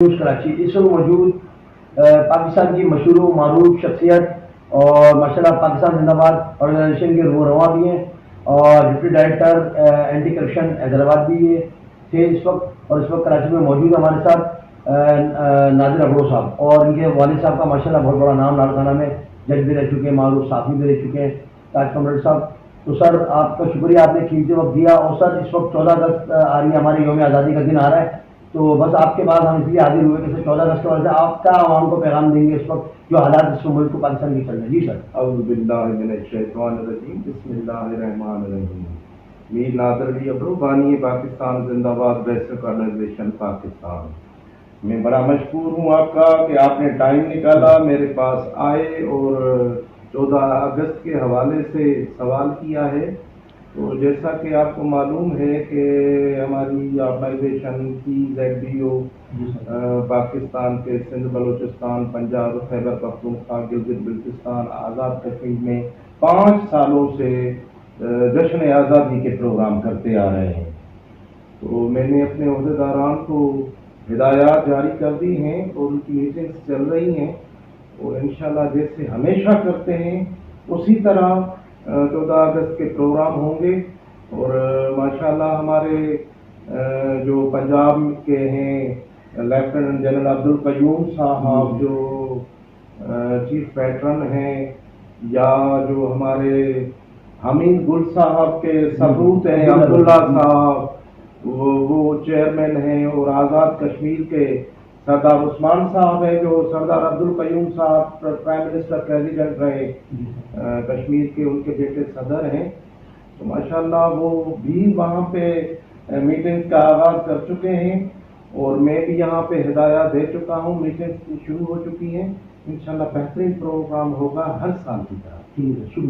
کراچی اس وقت موجود پاکستان کی مشہور و معروف شخصیت اور ماشاءاللہ پاکستان زندہ باد آرگنائزیشن کے رواں بھی ہیں اور deputy director anti corruption Hyderabad بھی تھے اس وقت، اور اس وقت کراچی میں موجود ہمارے ساتھ ناظر ابرو صاحب، اور ان کے والد صاحب کا ماشاءاللہ بہت بڑا نام لاڑکانہ میں جج بھی رہ چکے ہیں، معروف صحافی بھی رہ چکے ہیں تاج کمرل صاحب۔ تو سر آپ کا شکریہ، آپ نے قیمتی وقت دیا، اور سر اس وقت 14 اگست آ رہی ہے، ہماری یوم آزادی کا دن آ رہا ہے، تو بس آپ کے بعد ہم اس لیے حاضر ہوئے کہ سر 14 اگست کے وجہ سے آپ کا عوام کو پیغام دیں گے اس وقت جو حالات اس ملک کو پاکستان کی چل رہے ہیں۔ جی سر۔ اعوذ باللہ من الشیطان الرجیم، بسم اللہ الرحمن الرحیم۔ میر ناظر علی ابرو، بانی پاکستان زندہ باد، ویسٹرن آرگنائزیشن پاکستان۔ میں بڑا مشکور ہوں آپ کا کہ آپ نے ٹائم نکالا، میرے پاس آئے اور 14 اگست کے حوالے سے سوال کیا ہے۔ تو جیسا کہ آپ کو معلوم ہے کہ ہماری آرگنائزیشن کی ZBO پاکستان کے سندھ، بلوچستان، پنجاب، خیبر پختونخوا، گلگت بلتستان، آزاد کشمیر میں 5 سالوں سے جشن آزادی کے پروگرام کرتے آ رہے ہیں۔ تو میں نے اپنے عہدیداران کو ہدایات جاری کر دی ہیں اور ان کی میٹنگز چل رہی ہیں، اور انشاءاللہ جیسے ہمیشہ کرتے ہیں اسی طرح 14 اگست کے پروگرام ہوں گے۔ اور ماشاءاللہ ہمارے جو پنجاب کے ہیں لیفٹیننٹ جنرل عبدالقیوم صاحب جو چیف پیٹرن ہیں، یا جو ہمارے حمید گل صاحب کے ثبوت ہیں عبداللہ صاحب، وہ چیئرمین ہیں، اور آزاد کشمیر کے سردار عثمان صاحب ہیں جو سردار عبدالقیوم صاحب پرائم منسٹر پریزیڈنٹ رہے کشمیر کے، ان کے بیٹے صدر ہیں۔ تو ماشاءاللہ وہ بھی وہاں پہ میٹنگ کا آغاز کر چکے ہیں، اور میں بھی یہاں پہ ہدایات دے چکا ہوں، میٹنگ شروع ہو چکی ہیں۔ انشاءاللہ بہترین پروگرام ہوگا ہر سال کی طرح۔ ٹھیک ہے، شکریہ۔